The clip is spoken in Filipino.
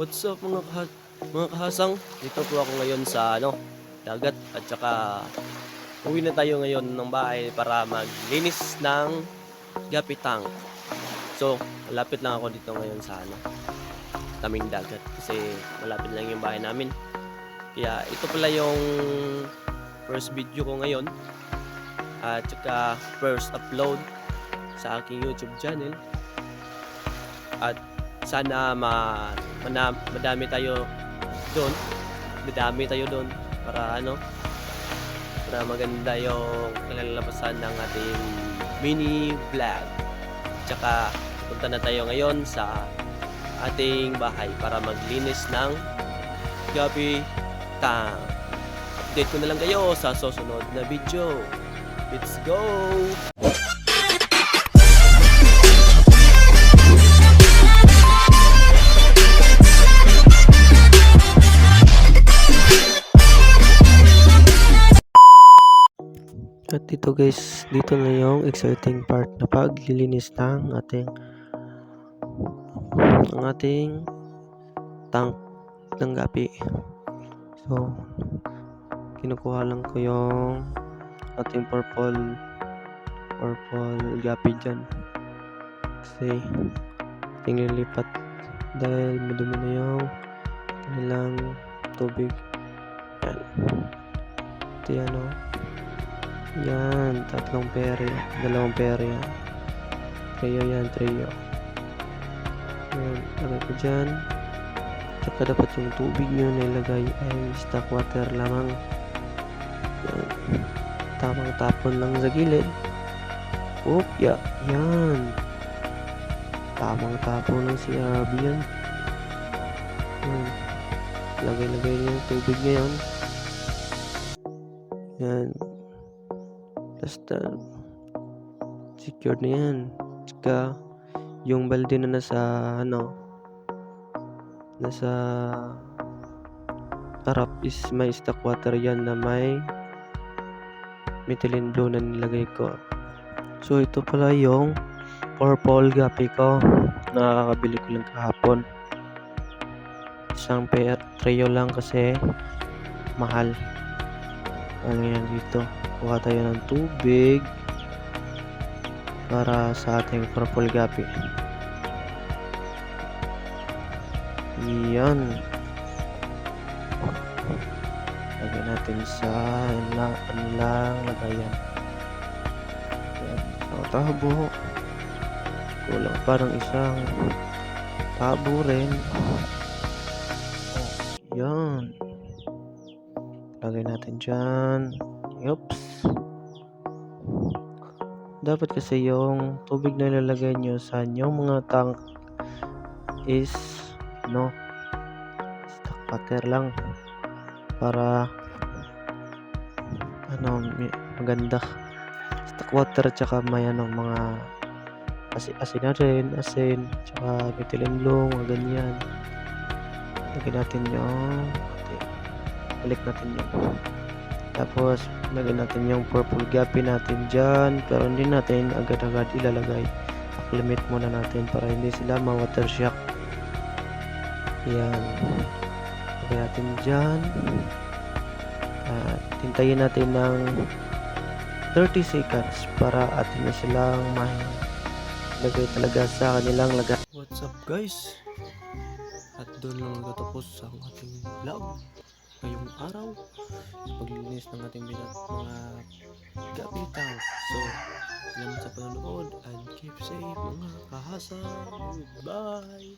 What's up mga kahasang? Dito po ako ngayon sa dagat at saka uwi na tayo ngayon ng bahay para maglinis ng gapi tank. So, malapit lang ako dito ngayon sa taming dagat kasi malapit lang yung bahay namin. Kaya ito pala yung first video ko ngayon at saka first upload sa aking YouTube channel. At sana madami tayo doon. Madami tayo doon para para maganda yung kalalabasan ng ating mini vlog. Tsaka punta na tayo ngayon sa ating bahay para maglinis ng gabi tank. Update ko na lang kayo sa susunod na video. Let's go! At dito guys, dito na yung exciting part na paglilinis ng ating tank ng gapi. So, kinukuha lang ko yung ating purple gapi dyan. Kasi, ating lilipat dahil madumi na yung kanilang tubig. Yan. Ito yan Yan, dalawang pere yan. Trio. Yan, lagay ko dyan. Tsaka dapat yung tubig nyo nilagay ay stock water lamang. Yan. Tamang tapon lang sa gilid. Yan. Tamang tapon lang si RB yan. Yan. Lagay yung tubig ngayon. Yan. Basta secured na yan. Tsaka yung balde na nasa harap is may stock water yan na may methylene blue na nilagay ko. So ito pala yung purple gapi ko. Nakakabili ko lang kahapon. Isang trio lang kasi mahal. Ano yan dito? Kuha tayo ng tubig para sa ating purple gapi. Yan. Lagyan natin sa lagayan. Yan. Tabo. Kulang parang isang tabo rin. Yan. Lagay natin dyan. Oops. Dapat kasi yung tubig na ilalagay nyo sa inyong mga tank is stock water lang para maganda. Stock water tsaka may mga asin tsaka methylene blue, mga ganyan. Lagyan natin yung balik natin yung tapos lagyan natin yung purple gapi natin dyan, pero hindi natin agad-agad ilalagay. Limit muna natin para hindi sila ma-water shock. Yan, lagyan natin dyan at hintayin natin ng 30 seconds para atin na silang lagay talaga sa kanilang lagay. What's up guys? At doon lang natatapos ang ating vlog ngayong araw sa paglilinis ng ating mga gapi tank. So, salamat sa panonood and keep safe mga kahasa. Goodbye!